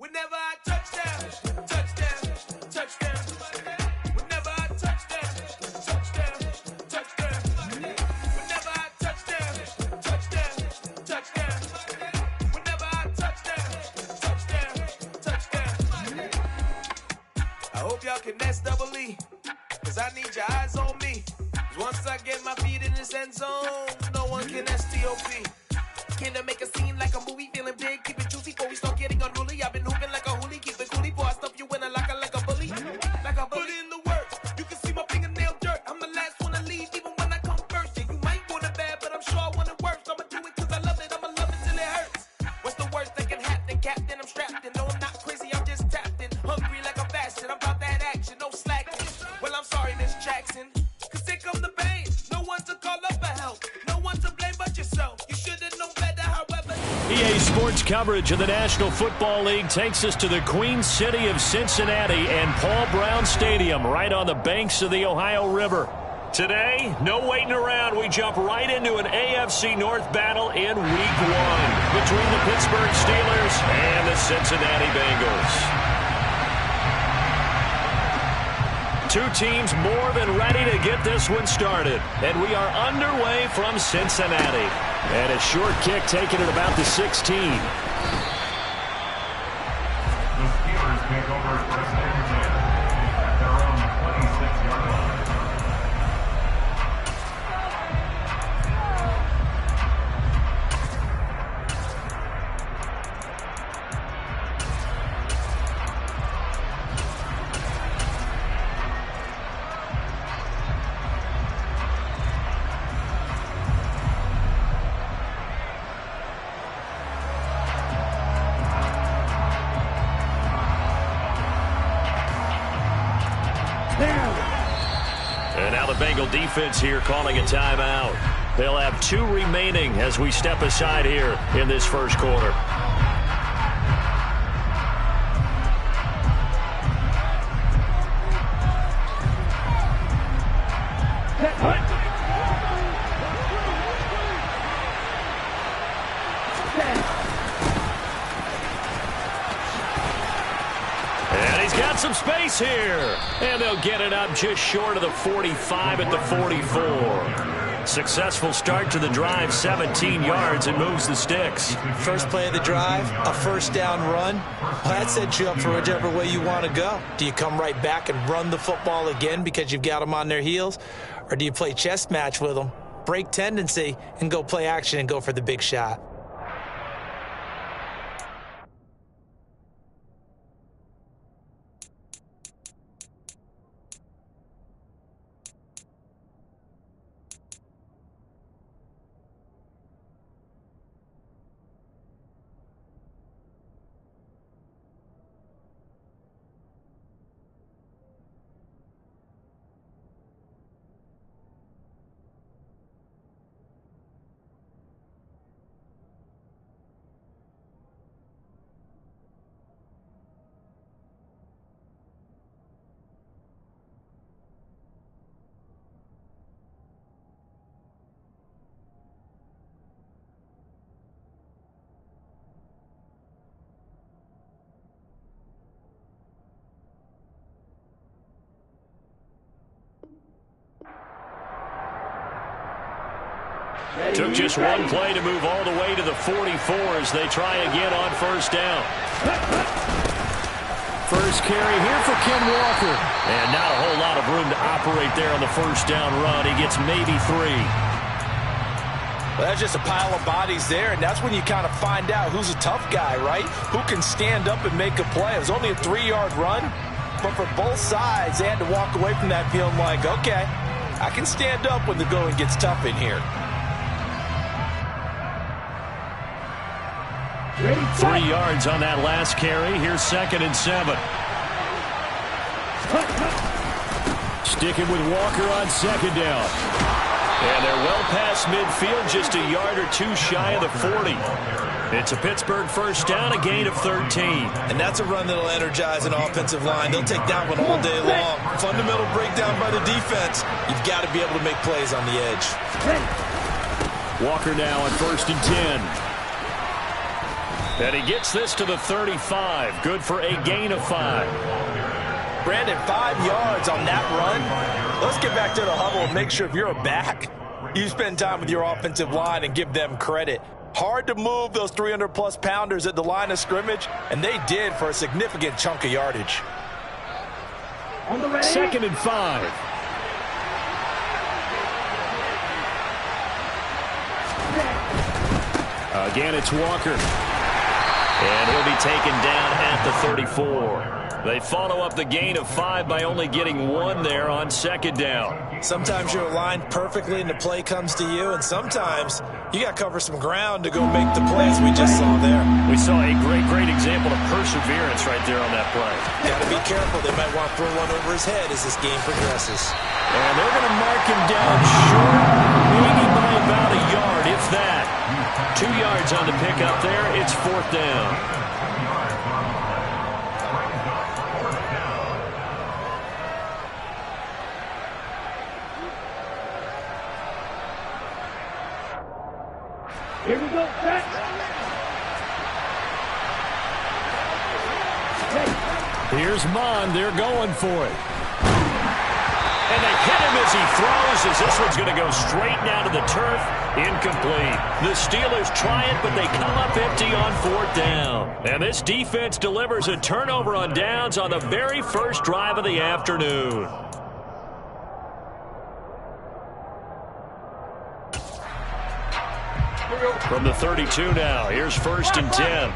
Whenever I touchdown, touchdown, touchdown. Whenever I touchdown, touchdown, touchdown. Whenever I touchdown, touchdown, touchdown. Whenever I touchdown, touchdown, touchdown. I hope y'all can S-double-E, cause I need your eyes on me. Once I get my feet in this end zone, no one can S-T-O-P. Can I make a scene like a movie, feeling big, keep it juicy before we start getting unruly. I've been hooping like a hoolie, keep it coolie before I stuff you in a locker like a bully. Like a bully. Put in the work, you can see my fingernail dirt. I'm the last one to leave, even when I come first. Yeah, you might want it bad, but I'm sure I want it worse. I'ma do it cause I love it, I'ma love it till it hurts. What's the worst that can happen, Captain? I'm strapped in, no I'm not crazy, I'm just tapped in. Hungry like a fashion, I'm about that action, no slacking. Well, I'm sorry, Miss Jackson, cause here come the pain. No one to call up for help, no one to blame but yourself. You should've known better, however. EA Sports coverage of the National Football League takes us to the Queen City of Cincinnati and Paul Brown Stadium right on the banks of the Ohio River. Today, no waiting around. We jump right into an AFC North battle in Week 1 between the Pittsburgh Steelers and the Cincinnati Bengals. Two teams more than ready to get this one started. And we are underway from Cincinnati. And a short kick taken at about the 16. The Steelers take over first and 10 at their own 26-yard line. And now the Bengal defense here calling a timeout. They'll have 2 remaining as we step aside here in this first quarter. Some space here, and they'll get it up just short of the 45 at the 44. Successful start to the drive, 17 yards, and moves the sticks. First play of the drive, a first down run. Well, that sets you up for whichever way you want to go. Do you come right back and run the football again because you've got them on their heels, or do you play chess match with them, break tendency, and go play action and go for the big shot? Took just one play to move all the way to the 44 as they try again on first down. First carry here for Ken Walker. And not a whole lot of room to operate there on the first down run. He gets maybe 3. Well, that's just a pile of bodies there, and that's when you kind of find out who's a tough guy, right? Who can stand up and make a play. It was only a 3-yard run, but for both sides, they had to walk away from that feeling like, okay, I can stand up when the going gets tough in here. 3 yards on that last carry. Here's 2nd and 7. Sticking with Walker on 2nd down. And they're well past midfield, just a yard or 2 shy of the 40. It's a Pittsburgh first down, a gain of 13. And that's a run that'll energize an offensive line. They'll take that one all day long. Fundamental breakdown by the defense. You've got to be able to make plays on the edge. Walker now on 1st and 10. And he gets this to the 35. Good for a gain of 5. Brandon, 5 yards on that run. Let's get back to the huddle and make sure if you're a back, you spend time with your offensive line and give them credit. Hard to move those 300-plus pounders at the line of scrimmage, and they did for a significant chunk of yardage. 2nd and 5. Again, it's Walker. And he'll be taken down at the 34. They follow up the gain of 5 by only getting 1 there on 2nd down. Sometimes you're aligned perfectly and the play comes to you, and sometimes you got to cover some ground to go make the plays we just saw there. We saw a great example of perseverance right there on that play. Got to be careful. They might want to throw one over his head as this game progresses. And they're going to mark him down short, maybe by about a yard, if that. 2 yards on the pickup there. It's 4th down. Here we go, set. Here's Mond. They're going for it. And they hit him as he throws, as this one's going to go straight down to the turf. Incomplete. The Steelers try it, but they come up empty on 4th down. And this defense delivers a turnover on downs on the very first drive of the afternoon. From the 32 now, here's 1st and 10.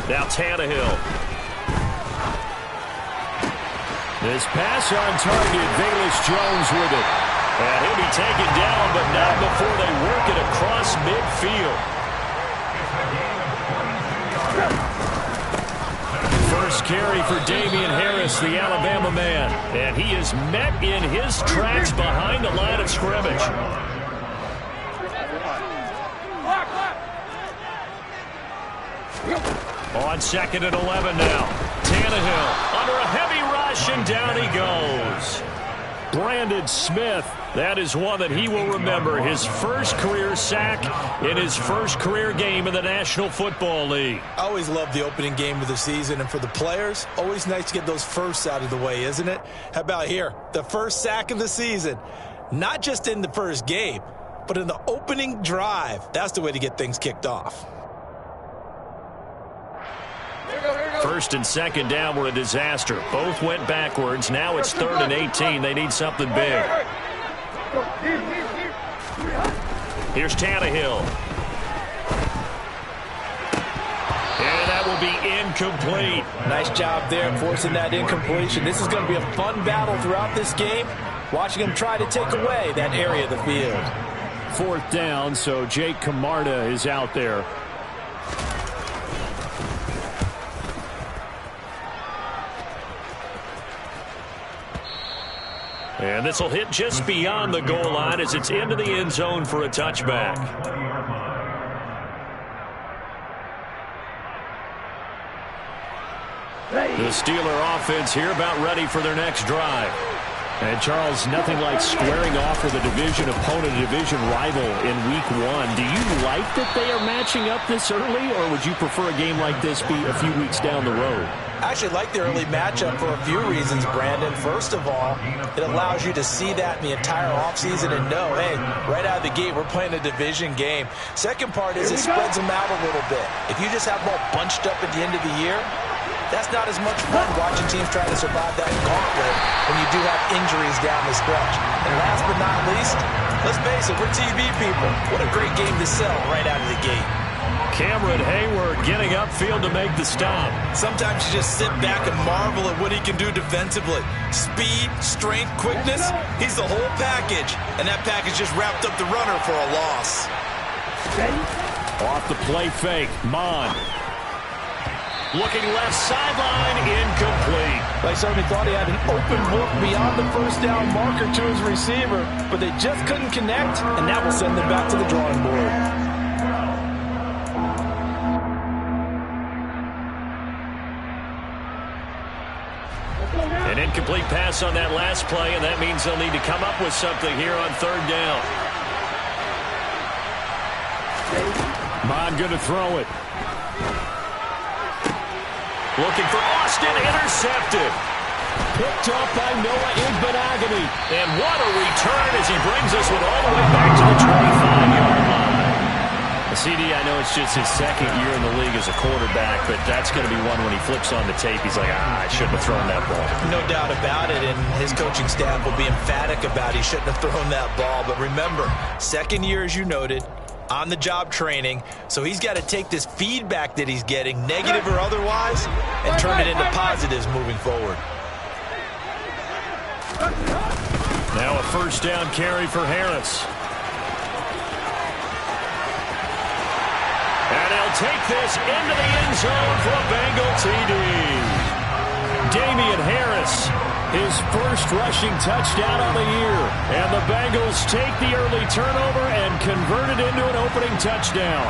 Now Tannehill. This pass on target, Velus Jones with it. And he'll be taken down, but not before they work it across midfield. First carry for Damian Harris, the Alabama man. And he is met in his tracks behind the line of scrimmage. On 2nd and 11 now. Tannehill under a heavy rush, and down he goes. Brandon Smith, that is one that he will remember. His first career sack in his first career game in the National Football League. I always love the opening game of the season, and for the players, always nice to get those firsts out of the way, isn't it? How about here? The first sack of the season. Not just in the first game, but in the opening drive. That's the way to get things kicked off. 1st and 2nd down were a disaster. Both went backwards. Now it's 3rd and 18. They need something big. Here's Tannehill. And that will be incomplete. Nice job there forcing that incompletion. This is going to be a fun battle throughout this game. Watching him try to take away that area of the field. 4th down, so Jake Camarda is out there. And this will hit just beyond the goal line as it's into the end zone for a touchback. The Steeler offense here about ready for their next drive. And Charles, nothing like squaring off with a division opponent, a division rival in week 1. Do you like that they are matching up this early, or would you prefer a game like this be a few weeks down the road? I actually like the early matchup for a few reasons, Brandon. First of all, it allows you to see that in the entire offseason and know, hey, right out of the gate, we're playing a division game. Second part is it spreads them out a little bit. If you just have them all bunched up at the end of the year, that's not as much fun watching teams try to survive that gauntlet when you do have injuries down the stretch. And last but not least, let's face it, we're TV people. What a great game to sell right out of the gate. Cameron Hayward getting upfield to make the stop. Sometimes you just sit back and marvel at what he can do defensively. Speed, strength, quickness, he's the whole package. And that package just wrapped up the runner for a loss. Off the play fake, Mond. Looking left sideline, incomplete. They certainly thought he had an open look beyond the first down marker to his receiver, but they just couldn't connect, and that will send them back to the drawing board. incomplete pass on that last play, and that means they'll need to come up with something here on third down. Mon going to throw it. Looking for Austin, intercepted. Picked up by Noah Igbenogany. And what a return as he brings us all the way back to the 25-yard line. CD, I know it's just his second year in the league as a quarterback, but that's going to be one when he flips on the tape. He's like, I shouldn't have thrown that ball. No doubt about it, and his coaching staff will be emphatic about he shouldn't have thrown that ball. But remember, second year, as you noted, on-the-job training, so he's got to take this feedback that he's getting, negative or otherwise, and turn it into positives moving forward. Now a first down carry for Harris. And he'll take this into the end zone for a Bengal TD. Damian Harris, his first rushing touchdown on the year. And the Bengals take the early turnover and convert it into an opening touchdown.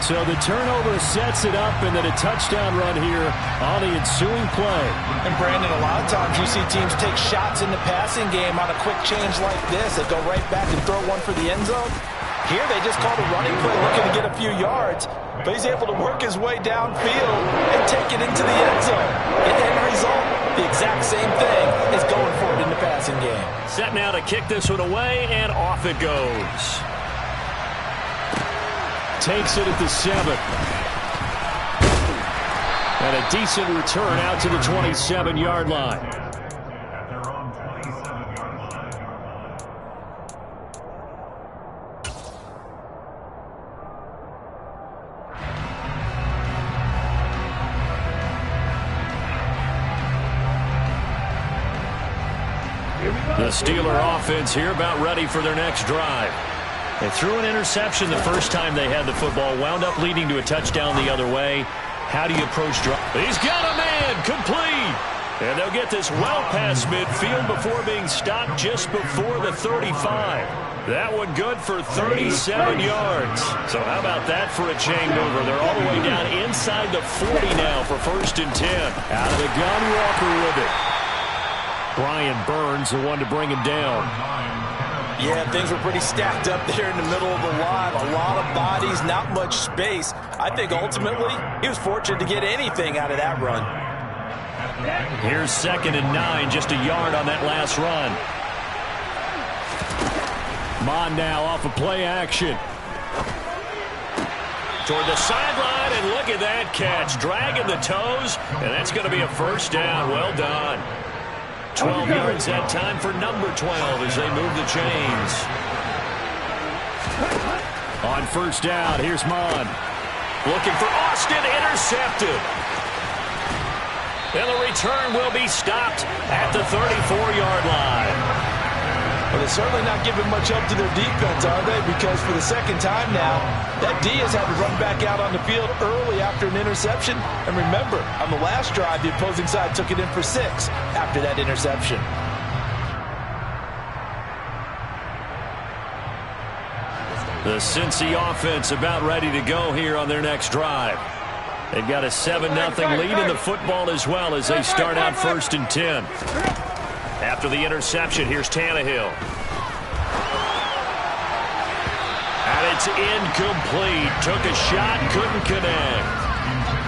So the turnover sets it up, and then a touchdown run here on the ensuing play. And Brandon, a lot of times you see teams take shots in the passing game on a quick change like this. They go right back and throw one for the end zone. Here they just called a running play looking to get a few yards, but he's able to work his way downfield and take it into the end zone. The end result, the exact same thing as going for it in the passing game. Set now to kick this one away, and off it goes. Takes it at the 7. And a decent return out to the 27-yard line. At their own 27-yard line. The Steeler offense here about ready for their next drive. They threw an interception the first time they had the football, wound up leading to a touchdown the other way. How do you approach drive? He's got a man, complete. And they'll get this well past midfield before being stopped just before the 35. That one good for 37 yards. So how about that for a chain mover? They're all the way down inside the 40 now for 1st and 10. Out of the gun, Walker with it. Brian Burns, the one to bring him down. Yeah, things were pretty stacked up there in the middle of the line. A lot of bodies, not much space. I think ultimately he was fortunate to get anything out of that run. Here's 2nd and 9, just a yard on that last run. Mon now off of play action. Toward the sideline, and look at that catch. Dragging the toes, and that's going to be a first down. Well done. 12 yards that time for number 12 as they move the chains. On first down, here's Mon. Looking for Austin, intercepted. And the return will be stopped at the 34-yard line. Well, they're certainly not giving much help to their defense, are they? Because for the second time now, that D has had to run back out on the field early after an interception. And remember, on the last drive, the opposing side took it in for 6 after that interception. The Cincy offense about ready to go here on their next drive. They've got a 7-0 lead in the football as well as they start out 1st and 10. After the interception, here's Tannehill. And it's incomplete. Took a shot, couldn't connect.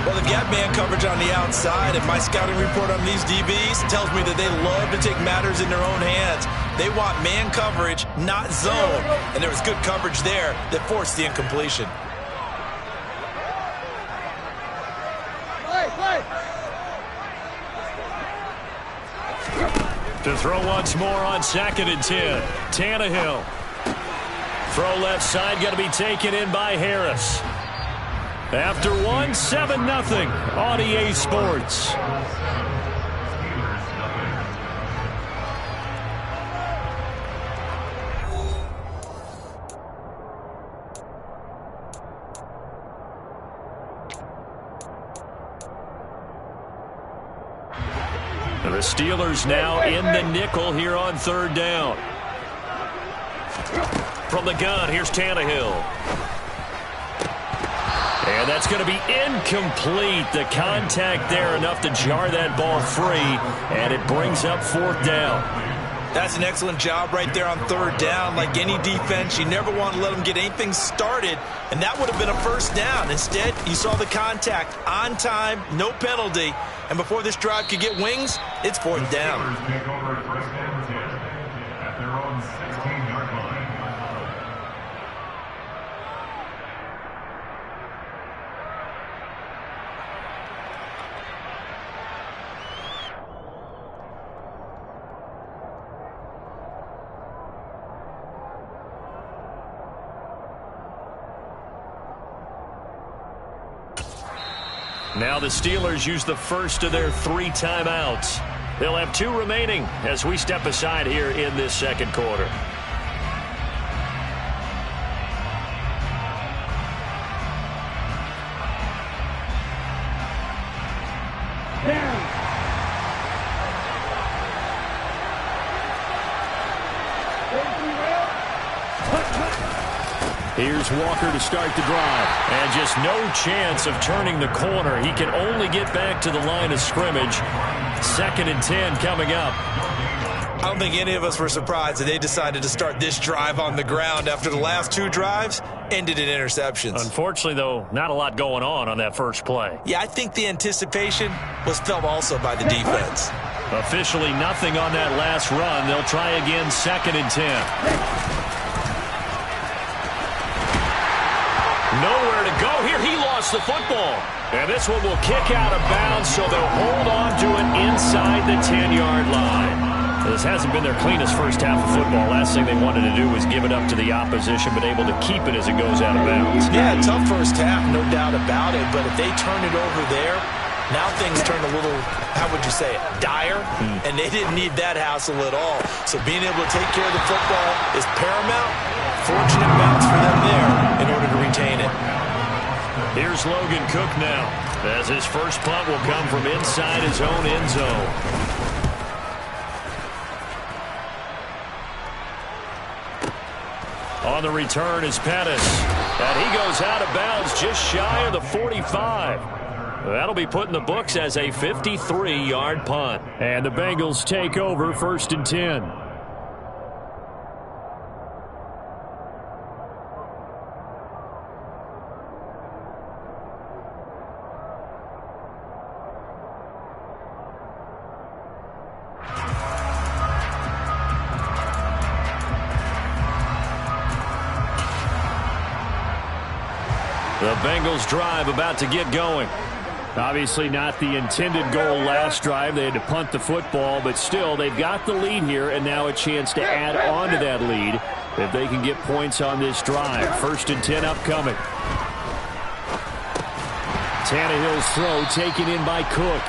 Well, they've got man coverage on the outside, and my scouting report on these DBs tells me that they love to take matters in their own hands. They want man coverage, not zone. And there was good coverage there that forced the incompletion. To throw once more on 2nd and 10. Tannehill. Throw left side, going to be taken in by Harris. After one, 7-0 on EA Sports. The Steelers now in the nickel here on 3rd down. From the gun, here's Tannehill. And And that's going to be incomplete. The contact there enough to jar that ball free, and it brings up 4th down. That's an excellent job right there on 3rd down. Like any defense, you never want to let them get anything started, and that would have been a 1st down. Instead, you saw the contact on time, no penalty, and before this drive could get wings, it's 4th down. Take over at 1st and 10 at their own 16-yard line. Now the Steelers use the first of their 3 timeouts. They'll have 2 remaining as we step aside here in this 2nd quarter. Here's Walker to start the drive. And just no chance of turning the corner. He can only get back to the line of scrimmage. 2nd and 10 coming up. I don't think any of us were surprised that they decided to start this drive on the ground after the last 2 drives ended in interceptions. Unfortunately, though, not a lot going on that first play. Yeah, I think the anticipation was felt also by the defense. Officially nothing on that last run. They'll try again 2nd and 10. Nowhere to go here. He lost the football. And this one will kick out of bounds, so they'll hold on to it inside the 10-yard line. This hasn't been their cleanest first half of football. Last thing they wanted to do was give it up to the opposition, but able to keep it as it goes out of bounds. Yeah, tough first half, no doubt about it. But if they turn it over there, now things turn a little, how would you say it, dire? And they didn't need that hassle at all. So being able to take care of the football is paramount. Fortunate bounce for them there in order to retain it. Here's Logan Cook now, as his first punt will come from inside his own end zone. On the return is Pettis, and he goes out of bounds just shy of the 45. That'll be put in the books as a 53-yard punt. And the Bengals take over 1st and 10. The Bengals drive about to get going. Obviously not the intended goal last drive. They had to punt the football, but still they've got the lead here, and now a chance to add on to that lead if they can get points on this drive. 1st and 10 upcoming. Tannehill's throw taken in by Cook.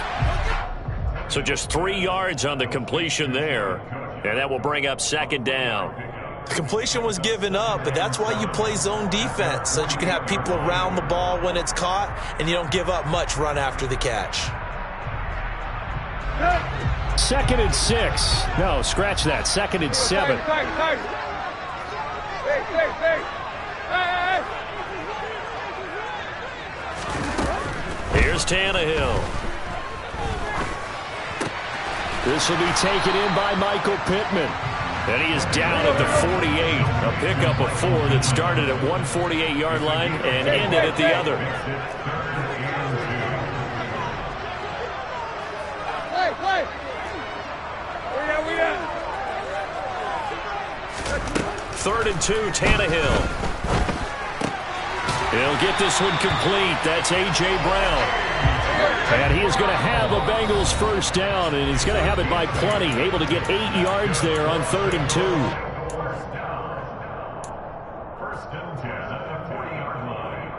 So just 3 yards on the completion there, and that will bring up 2nd down. The completion was given up, but that's why you play zone defense, so that you can have people around the ball when it's caught, and you don't give up much run after the catch. 2nd and 6. No, scratch that. 2nd and 7. Here's Tannehill. This will be taken in by Michael Pittman. And he is down at the 48. A pickup of 4 that started at one 48-yard line and ended at the other. Third and 2, Tannehill. He'll get this one complete. That's A.J. Brown. And he is going to have a Bengals first down, and he's going to have it by plenty. Able to get 8 yards there on 3rd and 2. First and 10 at the 40-yard line.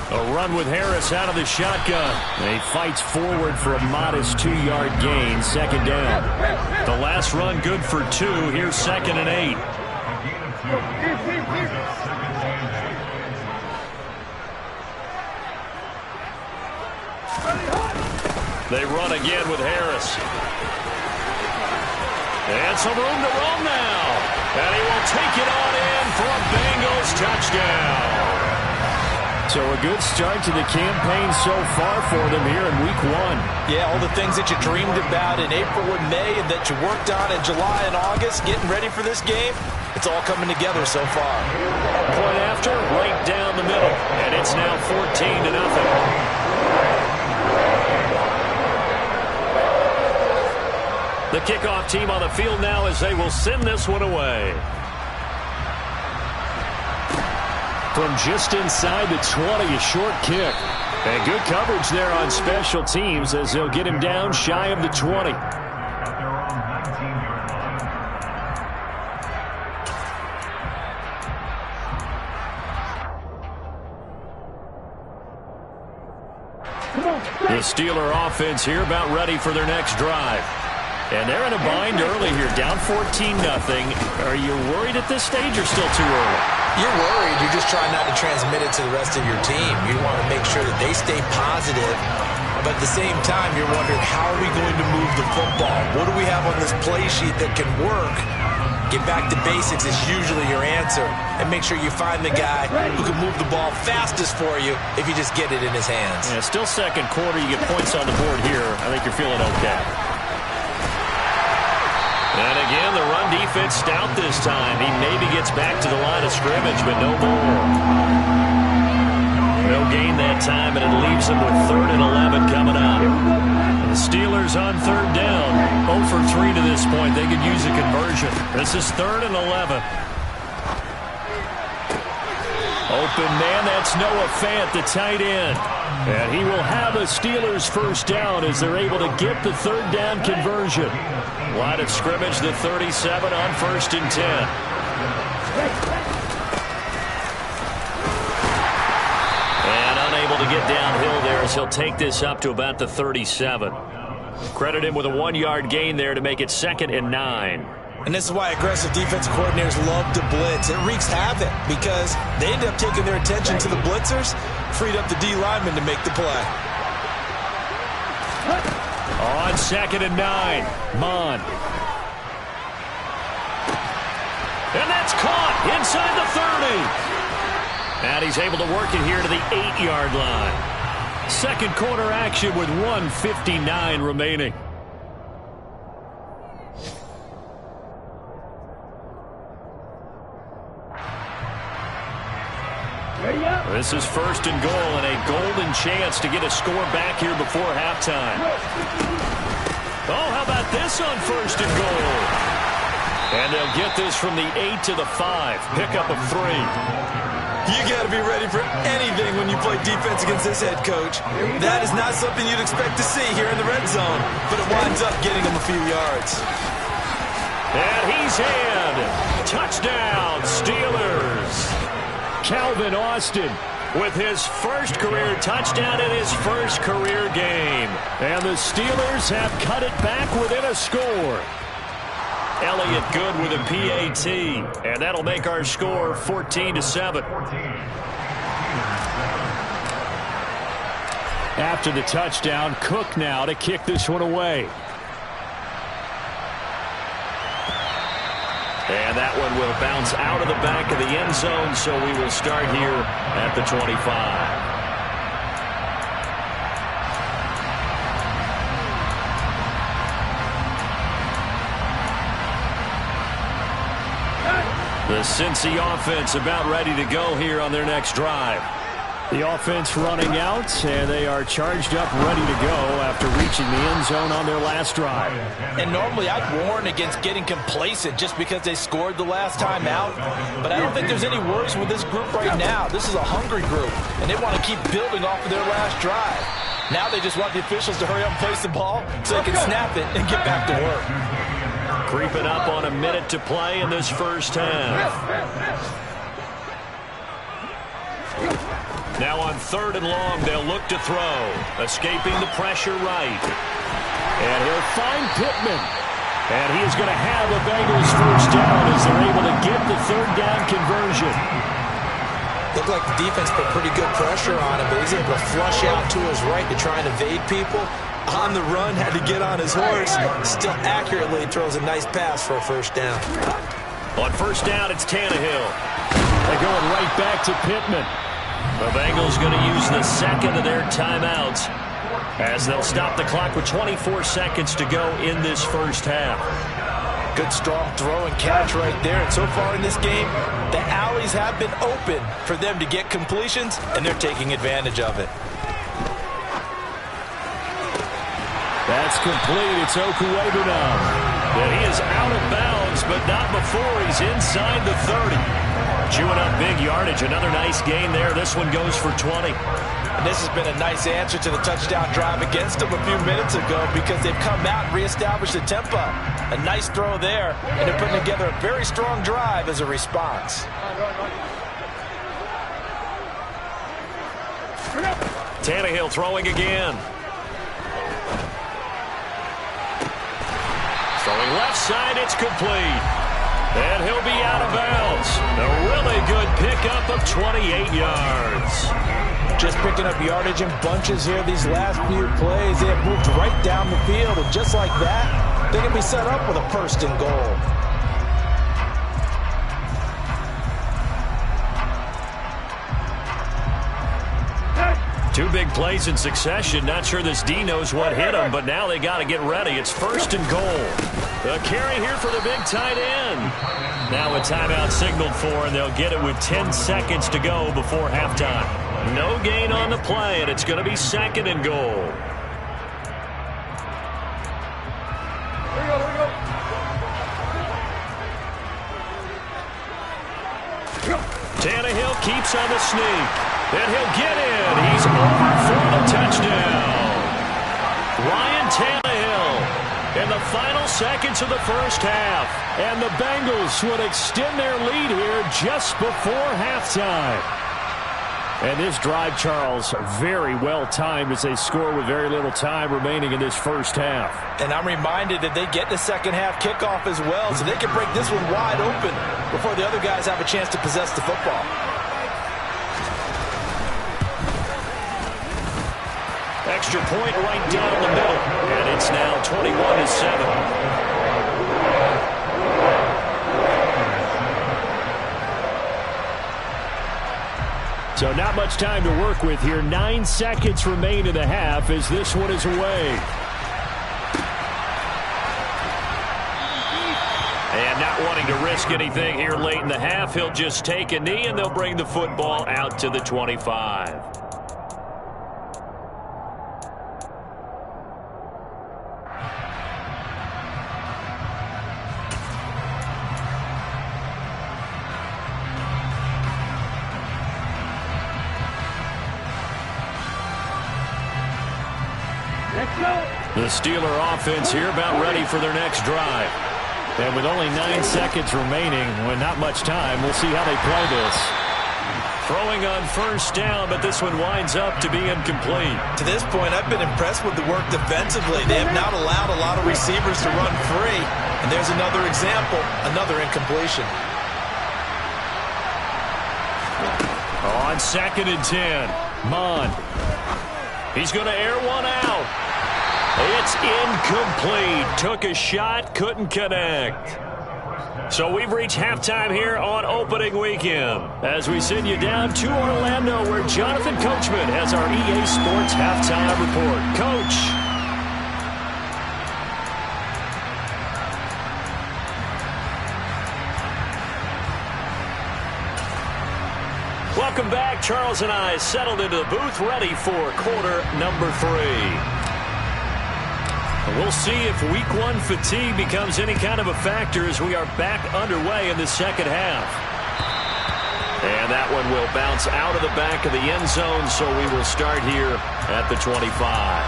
A run with Harris out of the shotgun. And he fights forward for a modest 2-yard gain. 2nd down. The last run good for 2. Here's 2nd and 8. They run again with Harris. And some room to roam now. And he will take it on in for a Bengals touchdown. So a good start to the campaign so far for them here in Week 1. Yeah, all the things that you dreamed about in April and May and that you worked on in July and August, getting ready for this game, it's all coming together so far. Point after, right down the middle. And it's now 14-0. The kickoff team on the field now as they will send this one away. From just inside the 20, a short kick. And good coverage there on special teams as they'll get him down shy of the 20. The Steeler offense here about ready for their next drive. And they're in a bind early here, down 14-0. Are you worried at this stage or still too early? You're worried. You're just trying not to transmit it to the rest of your team. You want to make sure that they stay positive. But at the same time, you're wondering, how are we going to move the football? What do we have on this play sheet that can work? Get back to basics is usually your answer. And make sure you find the guy who can move the ball fastest for you if you just get it in his hands. Yeah, still second quarter. You get points on the board here. I think you're feeling okay. And again, the run defense stout this time. He maybe gets back to the line of scrimmage, but no more. No gain that time, and it leaves them with 3rd and 11 coming up. The Steelers on 3rd down. 0 for 3 to this point. They could use a conversion. This is 3rd and 11. Open man, that's Noah Fant, the tight end. And he will have a Steelers first down as they're able to get the 3rd down conversion. Line of scrimmage, the 37 on 1st and 10. And unable to get downhill there as he'll take this up to about the 37. Credit him with a 1-yard gain there to make it 2nd and 9. And this is why aggressive defensive coordinators love to blitz. It wreaks havoc because they end up taking their attention to the blitzers, freed up the D lineman to make the play. On 2nd and 9, Mon. And that's caught inside the 30. And he's able to work it here to the 8-yard line. Second quarter action with 1:59 remaining. This is 1st and goal and a golden chance to get a score back here before halftime. Oh, how about this on 1st and goal? And they'll get this from the 8 to the 5. Pickup of 3. You got to be ready for anything when you play defense against this head coach. That is not something you'd expect to see here in the red zone, but it winds up getting him a few yards. And he's in. Touchdown, Steelers. Calvin Austin with his first career touchdown in his first career game. And the Steelers have cut it back within a score. Elliott good with a PAT. And that'll make our score 14-7. After the touchdown, Cook now to kick this one away. And that one will bounce out of the back of the end zone, so we will start here at the 25. The Cincy offense about ready to go here on their next drive. The offense running out, and they are charged up, ready to go after reaching the end zone on their last drive. And normally I'd warn against getting complacent just because they scored the last time out. But I don't think there's any worries with this group right now. This is a hungry group, and they want to keep building off of their last drive. Now they just want the officials to hurry up and place the ball so they can snap it and get back to work. Creeping up on a minute to play in this first half. Now on 3rd and long, they'll look to throw. Escaping the pressure right. And he'll find Pittman. And he is going to have a Bengals first down as they're able to get the 3rd down conversion. Looked like the defense put pretty good pressure on him, but he's able to flush out to his right to try and evade people. On the run, had to get on his horse. Still accurately throws a nice pass for a first down. On first down, it's Tannehill. They're going right back to Pittman. The Bengals going to use the second of their timeouts as they'll stop the clock with 24 seconds to go in this first half. Good strong throw and catch right there. And so far in this game, the alleys have been open for them to get completions, and they're taking advantage of it. That's complete. It's Okuwebunam. And he is out of bounds, but not before he's inside the 30. Chewing up big yardage. Another nice gain there. This one goes for 20. And this has been a nice answer to the touchdown drive against them a few minutes ago because they've come out and reestablished the tempo. A nice throw there, and they're putting together a very strong drive as a response. Tannehill throwing again. Throwing left side, it's complete. And he'll be out of bounds. A really good pickup of 28 yards. Just picking up yardage in bunches here these last few plays. They have moved right down the field, and just like that, they can be set up with a first and goal. Two big plays in succession. Not sure this D knows what hit him, but now they got to get ready. It's first and goal. The carry here for the big tight end. Now a timeout signaled for, and they'll get it with 10 seconds to go before halftime. No gain on the play, and it's going to be second and goal. Tannehill keeps on the sneak. And he'll get in. He's over for the touchdown. Ryan Tannehill in the final seconds of the first half. And the Bengals would extend their lead here just before halftime. And this drive, Charles, very well timed as they score with very little time remaining in this first half. And I'm reminded that they get the second half kickoff as well, so they can break this one wide open before the other guys have a chance to possess the football. Extra point right down the middle. And it's now 21-7. So not much time to work with here. 9 seconds remain in the half as this one is away. And not wanting to risk anything here late in the half, he'll just take a knee and they'll bring the football out to the 25. The Steeler offense here about ready for their next drive. And with only 9 seconds remaining, with not much time, we'll see how they play this. Throwing on first down, but this one winds up to be incomplete. To this point, I've been impressed with the work defensively. They have not allowed a lot of receivers to run free. And there's another example, another incompletion. On 2nd and 10, Mon. He's going to air one out. It's incomplete. Took a shot, couldn't connect. So we've reached halftime here on opening weekend as we send you down to Orlando where Jonathan Coachman has our EA Sports halftime report. Coach. Welcome back. Charles and I settled into the booth ready for quarter number 3. We'll see if week 1 fatigue becomes any kind of a factor as we are back underway in the second half. And that one will bounce out of the back of the end zone, so we will start here at the 25.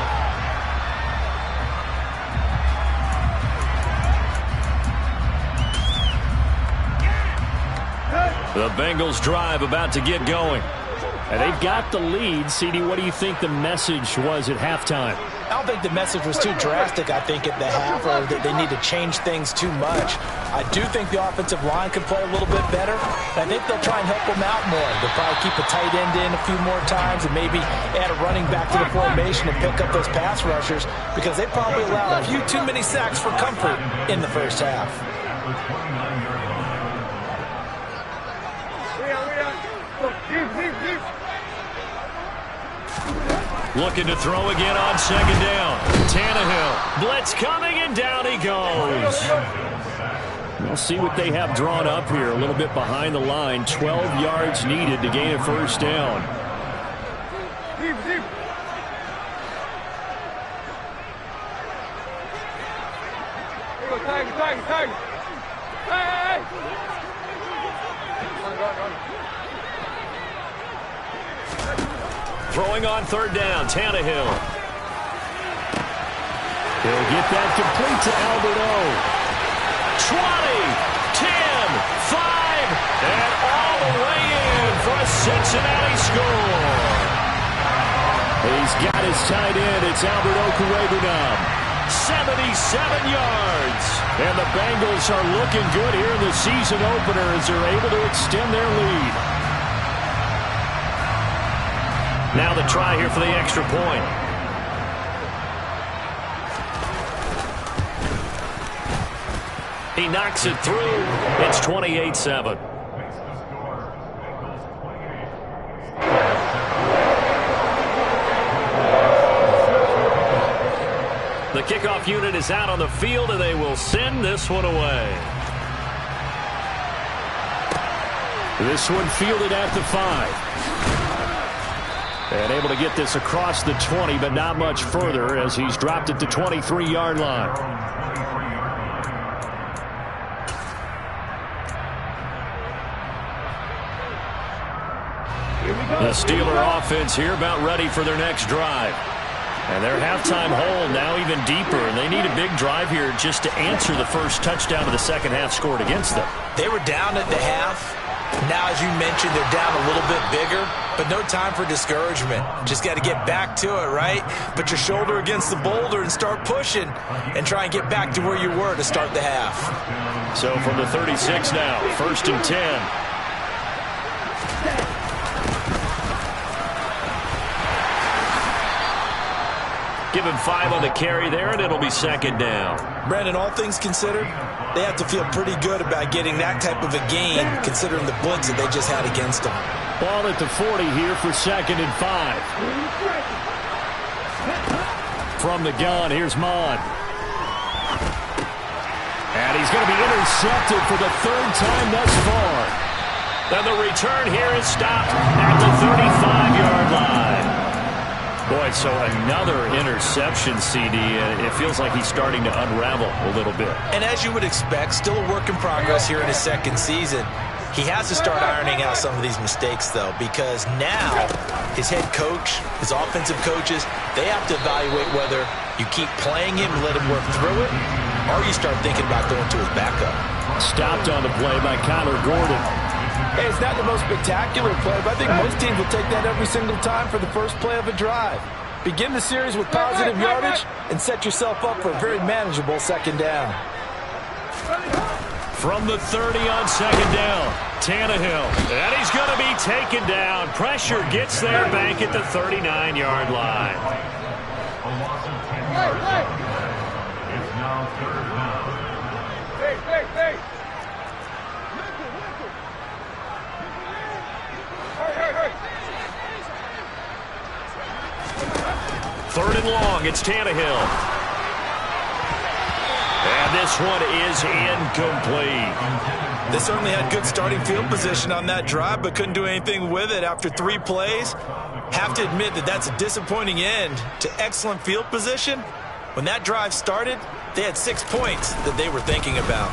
The Bengals drive about to get going. And they've got the lead. CD, what do you think the message was at halftime? I don't think the message was too drastic, I think, at the half, or that they need to change things too much. I do think the offensive line could play a little bit better. I think they'll try and help them out more. They'll probably keep a tight end in a few more times and maybe add a running back to the formation and pick up those pass rushers, because they probably allowed a few too many sacks for comfort in the first half. Looking to throw again on second down. Tannehill. Blitz coming, and down he goes. We'll see what they have drawn up here. A little bit behind the line. 12 yards needed to gain a first down. Throwing on third down, Tannehill. He'll get that complete to Alberto. 20, 10, 5, and all the way in for a Cincinnati score. He's got his tight end. It's Alberto Cuebanam. 77 yards. And the Bengals are looking good here in the season opener as they're able to extend their lead. Now the try here for the extra point. He knocks it through. It's 28-7. The kickoff unit is out on the field, and they will send this one away. This one fielded at the 5. And able to get this across the 20, but not much further as he's dropped at the 23-yard line. The Steeler offense here about ready for their next drive. And their halftime hole now even deeper, and they need a big drive here just to answer the first touchdown of the second half scored against them. They were down at the half. Now, as you mentioned, they're down a little bit bigger, but no time for discouragement. Just got to get back to it, right? Put your shoulder against the boulder and start pushing and try and get back to where you were to start the half. So from the 36 now, 1st and 10. Give him 5 on the carry there, and it'll be second down. Brandon, all things considered, they have to feel pretty good about getting that type of a gain, considering the blitz that they just had against them. Ball at the 40 here for 2nd and 5. From the gun, here's Mon. And he's going to be intercepted for the 3rd time thus far. Then the return here is stopped at the 35-yard line. Boy, so another interception, CD, and it feels like he's starting to unravel a little bit. And as you would expect, still a work in progress here in his second season. He has to start ironing out some of these mistakes, though, because now his head coach, his offensive coaches, they have to evaluate whether you keep playing him and let him work through it, or you start thinking about going to his backup. Stopped on the play by Kyler Gordon. Hey, it's not the most spectacular play, but I think most teams will take that every single time for the first play of a drive. Begin the series with positive yardage and set yourself up for a very manageable second down. From the 30 on second down, Tannehill. And he's going to be taken down. Pressure gets there back at the 39-yard line. A loss of 10 yards. It's now 3rd down. Hey. 3rd and long, it's Tannehill. And this one is incomplete. They certainly had good starting field position on that drive, but couldn't do anything with it after 3 plays. Have to admit that that's a disappointing end to excellent field position. When that drive started, they had 6 points that they were thinking about.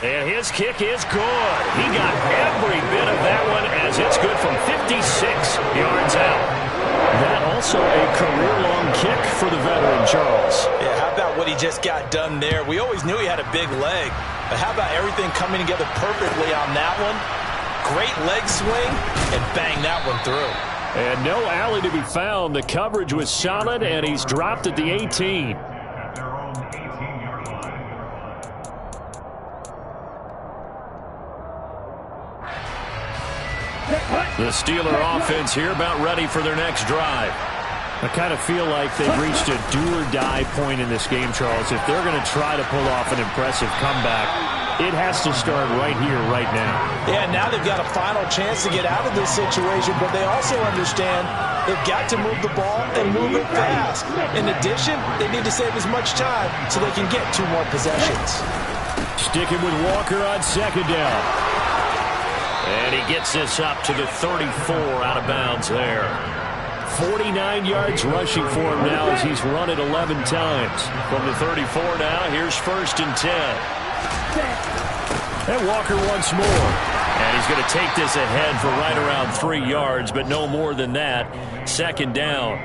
And his kick is good. He got every bit of that one as it's good from 56 yards out. That also a career-long kick for the veteran, Charles. Yeah, how about what he just got done there? We always knew he had a big leg, but how about everything coming together perfectly on that one? Great leg swing and bang that one through. And no alley to be found. The coverage was solid, and he's dropped at the 18. At their own 18-yard line. The Steeler offense here about ready for their next drive. I kind of feel like they've reached a do-or-die point in this game, Charles. If they're going to try to pull off an impressive comeback, it has to start right here, right now. Yeah, now they've got a final chance to get out of this situation, but they also understand they've got to move the ball and move it fast. In addition, they need to save as much time so they can get 2 more possessions. Sticking with Walker on second down. And he gets this up to the 34 out of bounds there. 49 yards rushing for him now as he's run it 11 times. From the 34 now, here's 1st and 10. And Walker once more. And he's going to take this ahead for right around 3 yards, but no more than that. 2nd down.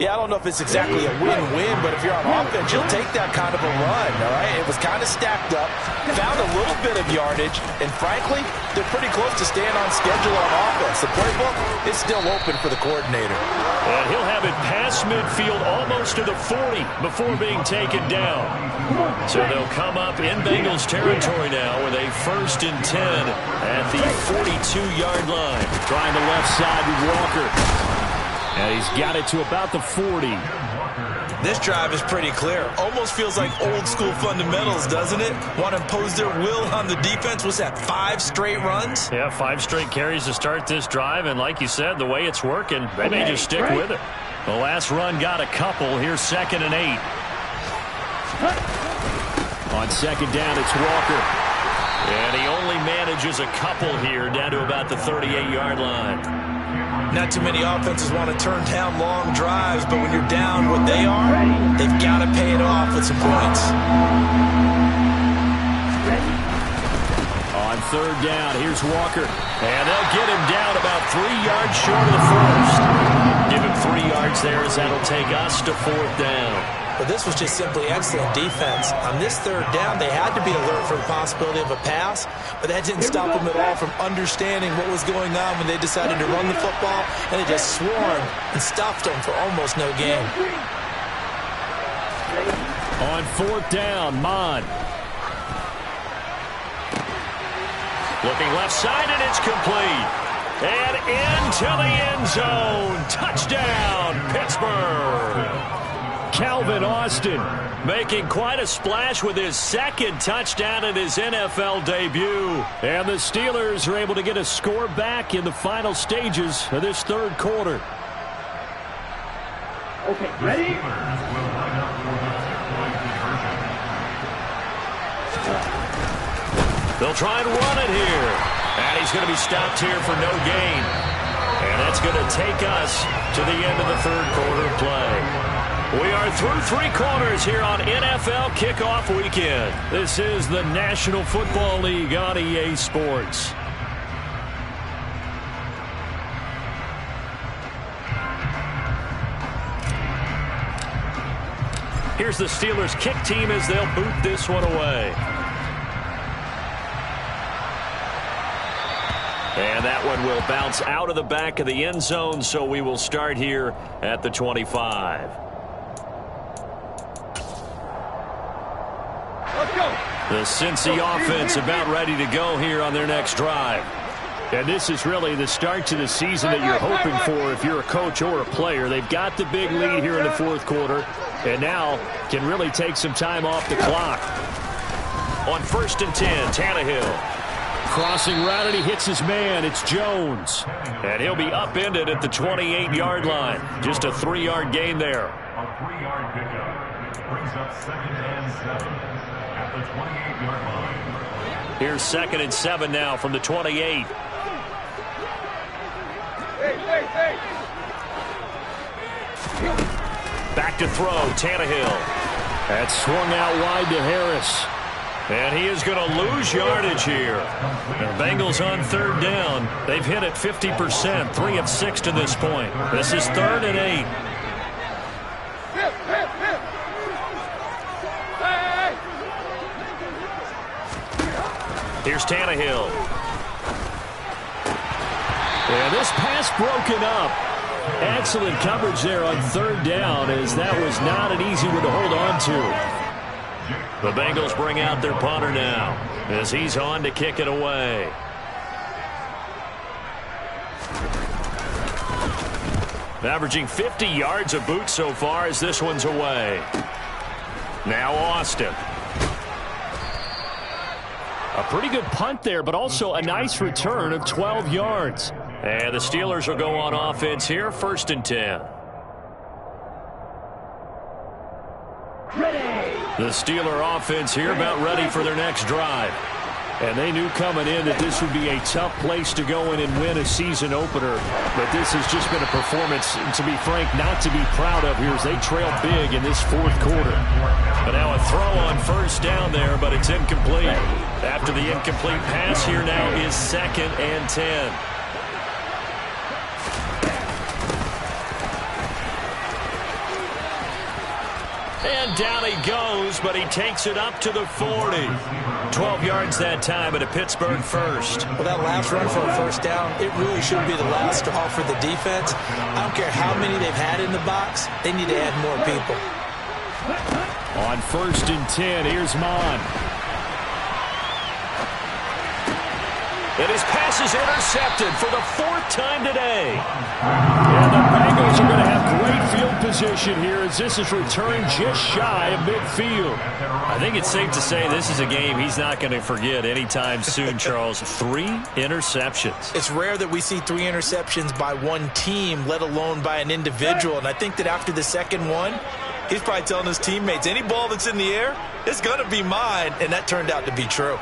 Yeah, I don't know if it's exactly a win-win, but if you're on offense, you'll take that kind of a run, all right? It was kind of stacked up, found a little bit of yardage, and frankly, they're pretty close to staying on schedule on offense. The playbook is still open for the coordinator. And he'll have it past midfield almost to the 40 before being taken down. So they'll come up in Bengals territory now with a 1st and 10 at the 42-yard line. Trying the left side with Walker. And he's got it to about the 40. This drive is pretty clear. Almost feels like old-school fundamentals, doesn't it? Want to impose their will on the defense. What's that, 5 straight runs? Yeah, 5 straight carries to start this drive. And like you said, the way it's working, they may just stick with it. The last run got a couple. Here's 2nd and 8. On 2nd down, it's Walker. And he only manages a couple here down to about the 38-yard line. Not too many offenses want to turn down long drives, but when you're down what they are, they've got to pay it off with some points. On 3rd down, here's Walker. And they'll get him down about 3 yards short of the 1st. Give him 3 yards there as that'll take us to 4th down. But this was just simply excellent defense. On this 3rd down, they had to be alert for the possibility of a pass, but that didn't stop them at all from understanding what was going on when they decided to run the football, and they just swarmed and stuffed them for almost no gain. On 4th down, Mon. Looking left side, and it's complete. And into the end zone. Touchdown, Pittsburgh. Calvin Austin making quite a splash with his 2nd touchdown in his NFL debut. And the Steelers are able to get a score back in the final stages of this 3rd quarter. Okay, ready? They'll try and run it here. And he's going to be stopped here for no gain. And that's going to take us to the end of the 3rd quarter play. We are through 3 quarters here on NFL Kickoff Weekend. This is the National Football League on EA Sports. Here's the Steelers kick team as they'll boot this one away. And that one will bounce out of the back of the end zone, so we will start here at the 25. The Cincy offense about ready to go here on their next drive. And this is really the start to the season that you're hoping for if you're a coach or a player. They've got the big lead here in the 4th quarter, and now can really take some time off the clock. On 1st and 10, Tannehill. Crossing route, and he hits his man. It's Jones. And he'll be upended at the 28-yard line. Just a 3-yard gain there. A 3-yard pickup brings up 2nd and 7 at the 28-yard line. Here's 2nd and 7 now from the 28. Back to throw, Tannehill. That's swung out wide to Harris. And he is going to lose yardage here. The Bengals on 3rd down. They've hit it 50%, 3 of 6 to this point. This is 3rd and 8. Here's Tannehill. And this pass broken up. Excellent coverage there on third down, as that was not an easy one to hold on to. The Bengals bring out their punter now as he's on to kick it away. Averaging 50 yards a boot so far as this one's away. Now Austin. A pretty good punt there, but also a nice return of 12 yards. And the Steelers will go on offense here, 1st and 10. The Steeler offense here about ready for their next drive. And they knew coming in that this would be a tough place to go in and win a season opener. But this has just been a performance, to be frank, not to be proud of here as they trail big in this 4th quarter. But now a throw on 1st down there, but it's incomplete. After the incomplete pass, here now is 2nd and 10. And down he goes, but he takes it up to the 40. 12 yards that time at a Pittsburgh first. Well, that last run for a 1st down, it really should be the last straw for the defense. I don't care how many they've had in the box. They need to add more people. On 1st and 10, here's Mon. And his pass is intercepted for the 4th time today. And the Bengals are going to have great field position here as this is returned just shy of midfield. I think it's safe to say this is a game he's not going to forget anytime soon, Charles. 3 interceptions. It's rare that we see 3 interceptions by one team, let alone by an individual. And I think that after the 2nd one, he's probably telling his teammates, any ball that's in the air, it's going to be mine. And that turned out to be true.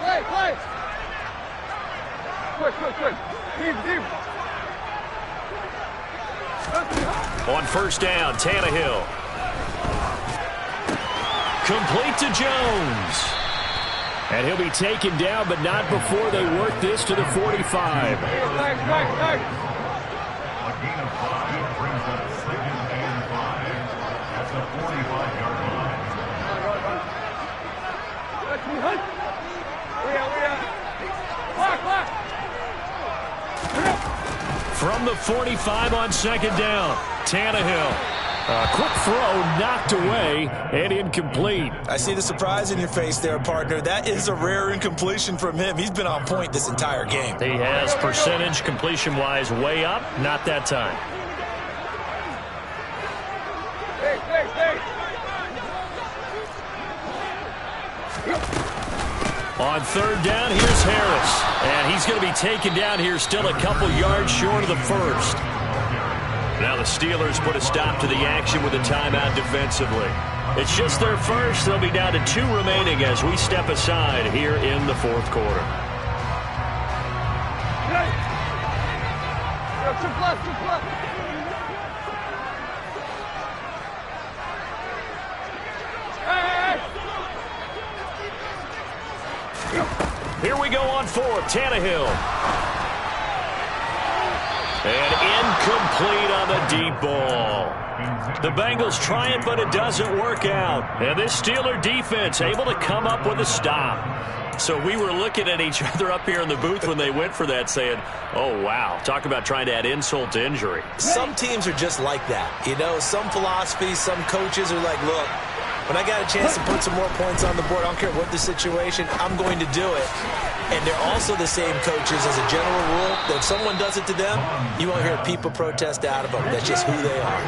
Play. Quick. Deep. On 1st down, Tannehill. Complete to Jones. And he'll be taken down, but not before they work this to the 45. Back. A gain of 5 brings up 2nd and 5 at the 45-yard line. From the 45 on 2nd down, Tannehill. A quick throw knocked away and incomplete. I see the surprise in your face there, partner. That is a rare incompletion from him. He's been on point this entire game. He has percentage completion-wise way up, not that time. On 3rd down, here's Harris. And he's going to be taken down here still a couple yards short of the 1st. Now the Steelers put a stop to the action with a timeout defensively. It's just their 1st. They'll be down to 2 remaining as we step aside here in the 4th quarter. Here we go on 4th, Tannehill. And incomplete on the deep ball. The Bengals try it, but it doesn't work out. And this Steeler defense able to come up with a stop. So we were looking at each other up here in the booth when they went for that saying, oh, wow, talk about trying to add insult to injury. Some teams are just like that. You know, some philosophies, some coaches are like, look, when I got a chance to put some more points on the board, I don't care what the situation, I'm going to do it. And they're also the same coaches as a general rule that if someone does it to them, you won't hear people protest out of them. That's just who they are.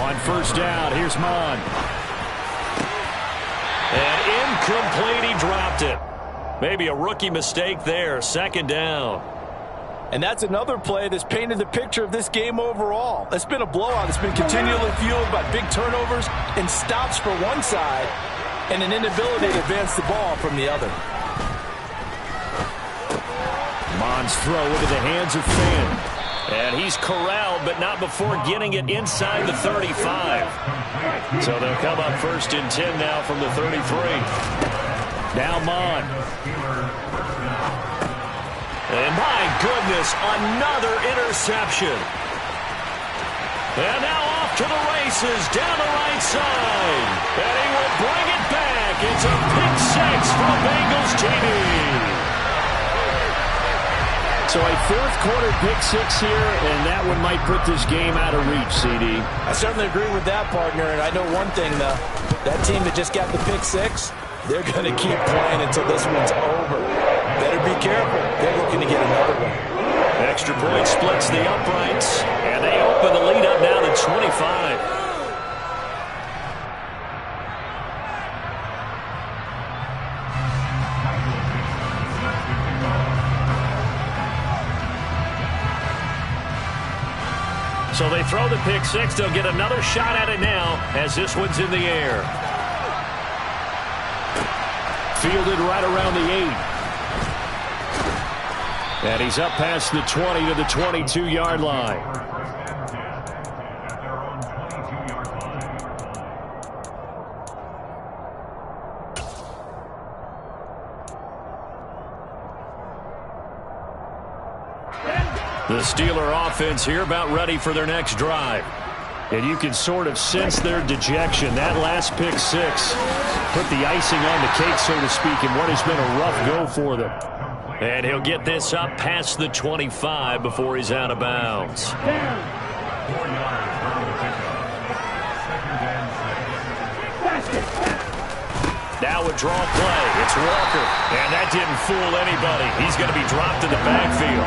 On 1st down, here's Mon. And incomplete, he dropped it. Maybe a rookie mistake there, 2nd down. And that's another play that's painted the picture of this game overall. It's been a blowout. It's been continually fueled by big turnovers and stops for one side and an inability to advance the ball from the other. Mon's throw into the hands of Finn. And he's corralled, but not before getting it inside the 35. So they'll come up 1st and 10 now from the 33. Now Mon. And my goodness, another interception. And now off to the races down the right side. And he will bring it back. It's a pick 6 from Bengals So a fourth-quarter pick-6 here, and that one might put this game out of reach, CD. I certainly agree with that, partner, and I know one thing, though. That team that just got the pick-6, they're going to keep playing until this one's over. Better be careful. They're looking to get another one. Extra point splits the uprights, and they open the lead up now to 25. So they throw the pick-6. They'll get another shot at it now as this one's in the air. Fielded right around the 8. And he's up past the 20 to the 22-yard line. The Steeler offense here about ready for their next drive. And you can sort of sense their dejection. That last pick-6 put the icing on the cake, so to speak, in what has been a rough go for them. And he'll get this up past the 25 before he's out of bounds. Now a draw play. It's Walker. And that didn't fool anybody. He's going to be dropped in the backfield.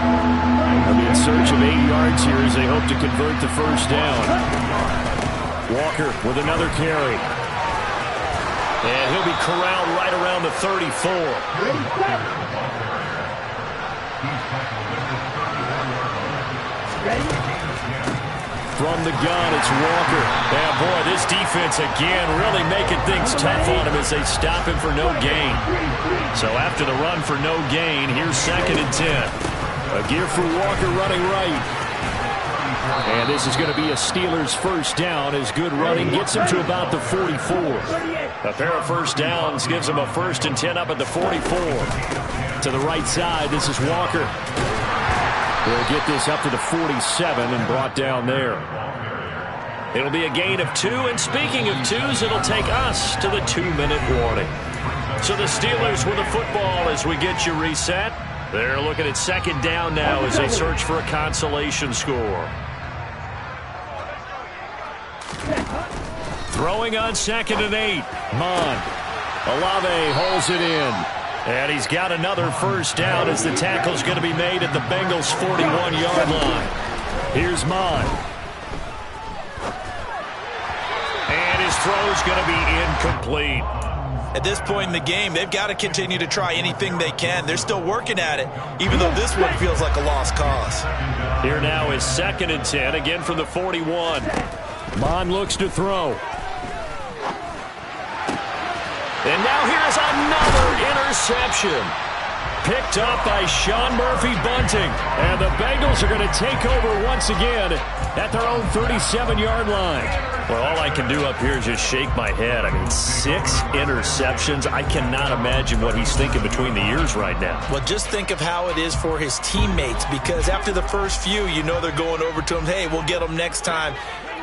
They'll be in search of 8 yards here as they hope to convert the first down. Walker with another carry. And he'll be corralled right around the 34. From the gun, it's Walker. And boy, this defense again really making things tough on him as they stop him for no gain. So after the run for no gain, here's 2nd and 10. A gear for Walker running right. And this is going to be a Steelers first down as good running gets him to about the 44. A pair of first downs gives him a 1st and 10 up at the 44. To the right side, this is Walker. We'll get this up to the 47 and brought down there. It'll be a gain of 2, and speaking of 2s, it'll take us to the 2-minute warning. So the Steelers with the football as we get you reset. They're looking at 2nd down now as they search for a consolation score. Throwing on 2nd and 8. Olave holds it in. And he's got another first down as the tackle's going to be made at the Bengals' 41-yard line. Here's Mon. And his throw's going to be incomplete. At this point in the game, they've got to continue to try anything they can. They're still working at it, even though this one feels like a lost cause. Here now is 2nd and 10, again from the 41. Mon looks to throw. And now here's another interception. Picked up by Sean Murphy-Bunting. And the Bengals are going to take over once again at their own 37-yard line. Well, all I can do up here is just shake my head. I mean, 6 interceptions. I cannot imagine what he's thinking between the ears right now. Well, just think of how it is for his teammates, because after the first few, you know they're going over to him, hey, we'll get them next time.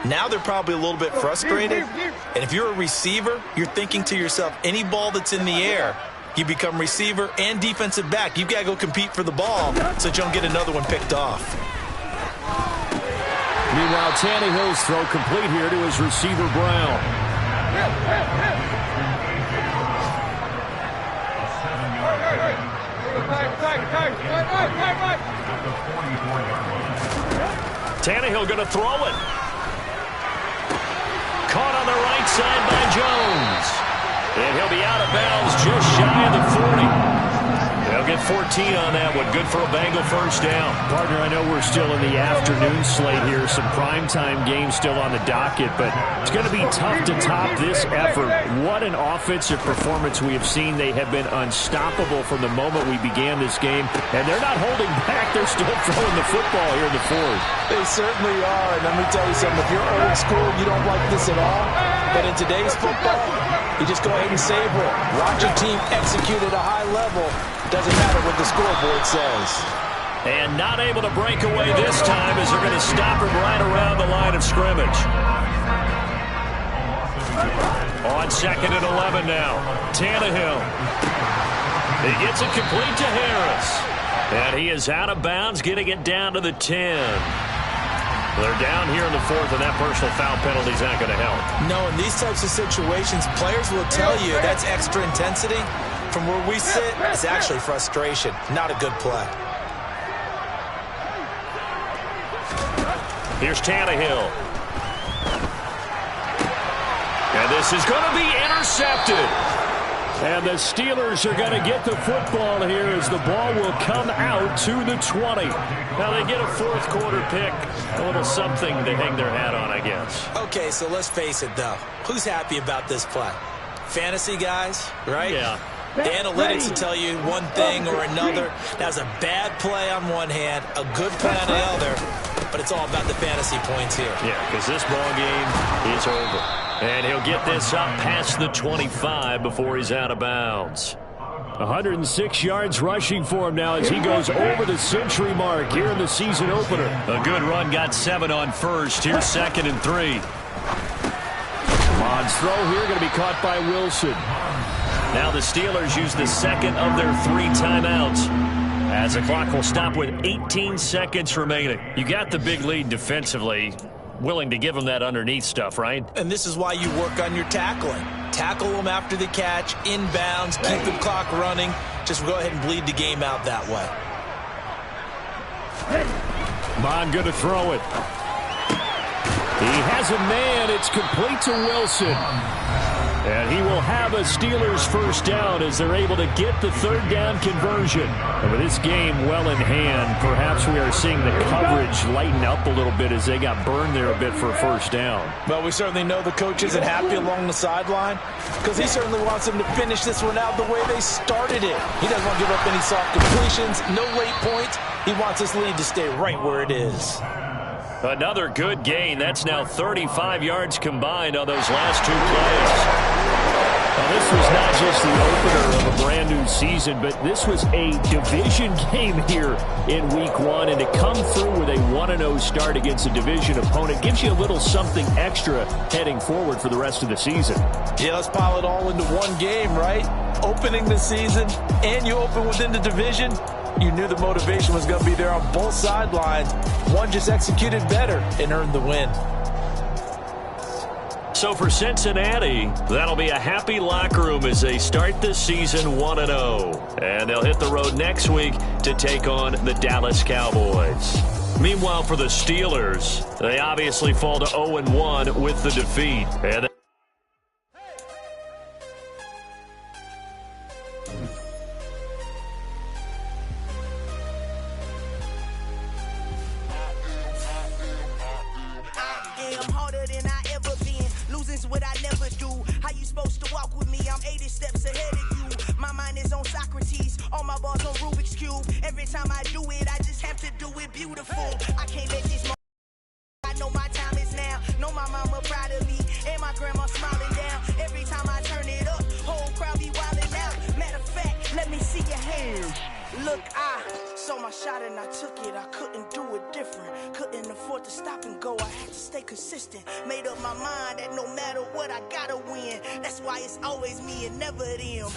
Now they're probably a little bit frustrated. And if you're a receiver, you're thinking to yourself, any ball that's in the air, you become receiver and defensive back. You've got to go compete for the ball so that you don't get another one picked off. Meanwhile, Tannehill's throw complete here to his receiver, Brown. Tannehill going to throw it. Caught on the right side by Jones. And he'll be out of bounds just shy of the 40. They'll get 14 on that one. Good for a Bengal first down. Partner, I know we're still in the afternoon slate here. Some primetime games still on the docket, but it's going to be tough to top this effort. What an offensive performance we have seen. They have been unstoppable from the moment we began this game, and they're not holding back. They're still throwing the football here in the fourth. They certainly are, and let me tell you something. If you're old school, you don't like this at all, but in today's football, you just go ahead and savor it. Watch your team execute at a high level. Doesn't matter what the scoreboard says. And not able to break away this time as they're going to stop him right around the line of scrimmage. On 2nd and 11 now. Tannehill. He gets it complete to Harris. And he is out of bounds, getting it down to the 10. They're down here in the 4th, and that personal foul penalty is not going to help. No, in these types of situations, players will tell you that's extra intensity. From where we sit, it's actually frustration, not a good play. Here's Tannehill. And this is going to be intercepted. And the Steelers are going to get the football here as the ball will come out to the 20. Now they get a 4th quarter pick. A little something to hang their hat on, I guess. Okay, so let's face it, though. Who's happy about this play? Fantasy guys, right? Yeah. The analytics will tell you one thing or another. That's a bad play on one hand, a good play on the other, but it's all about the fantasy points here. Yeah, because this ball game is over. And he'll get this up past the 25 before he's out of bounds. 106 yards rushing for him now as he goes over the century mark here in the season opener. A good run, got 7 on first. Here's 2nd and 3. Mond's throw here going to be caught by Wilson. Now the Steelers use the 2nd of their 3 timeouts, as the clock will stop with 18 seconds remaining. You got the big lead defensively. Willing to give them that underneath stuff, right? And this is why you work on your tackling. Tackle them after the catch, inbounds, keep the clock running. Just go ahead and bleed the game out that way. Bond going to throw it. He has a man. It's complete to Wilson. And he will have a Steelers first down as they're able to get the 3rd down conversion. And with this game well in hand, perhaps we are seeing the coverage lighten up a little bit as they got burned there a bit for a first down. Well, we certainly know the coach isn't happy along the sideline because he certainly wants them to finish this one out the way they started it. He doesn't want to give up any soft completions, no late points. He wants this lead to stay right where it is. Another good gain. That's now 35 yards combined on those last 2 plays. Now, this was not just the opener of a brand-new season, but this was a division game here in Week 1. And to come through with a 1-0 start against a division opponent gives you a little something extra heading forward for the rest of the season. Yeah, let's pile it all into one game, right? Opening the season, and you open within the division. You knew the motivation was going to be there on both sidelines. One just executed better and earned the win. So for Cincinnati, that'll be a happy locker room as they start the season 1-0. And they'll hit the road next week to take on the Dallas Cowboys. Meanwhile, for the Steelers, they obviously fall to 0-1 with the defeat. And what I never do. How you supposed to walk with me? I'm 80 steps ahead of you. My mind is on Socrates, all my bars on Rubik's Cube. Every time I do it, I just have to do it beautiful. I can't let this I know my time is now. Know my mama proud of me, and my grandma smiling down. Every time I turn it up, whole crowd be wilding out. Matter of fact, let me see your hands. Look, I saw my shot and I took it. I couldn't do it different. Couldn't afford to stop and go. I had to stay consistent. Made up my mind that no matter what, I gotta win. That's why it's always me and never them.